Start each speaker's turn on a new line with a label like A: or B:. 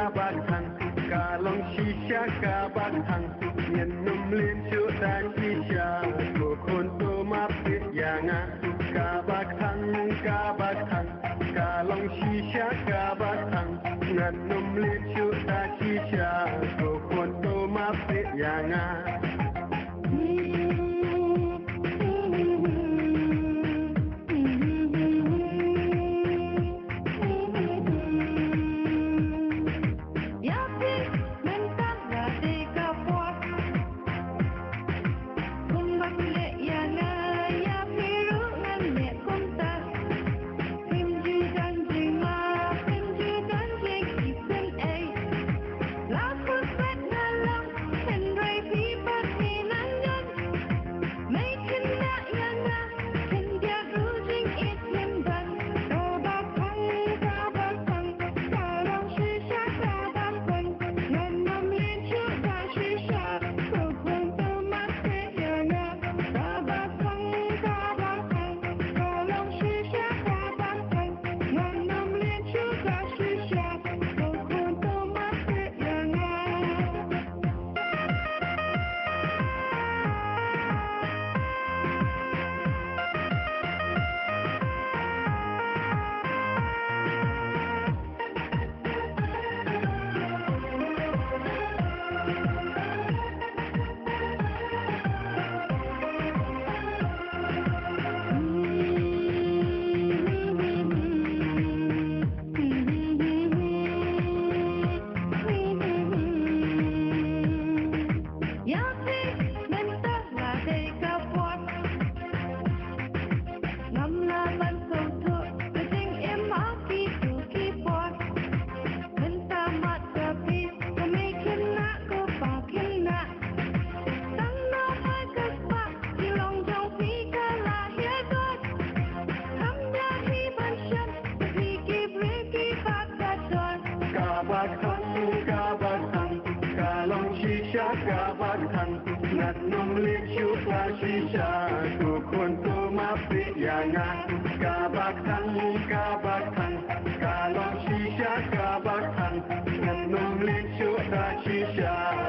A: kabatan kalong shisha kabatan nyenum lin sudan shisha kokon to mapit yanga kabatan kabatan kalong shisha kabatan nyenum lin sudan shisha kokon to mapit yanga kalong shisha kabatan nganum lin suda shisha kokon to mapit yanga kabatan kabatan kalong shisha kabatan nganum lin suda shisha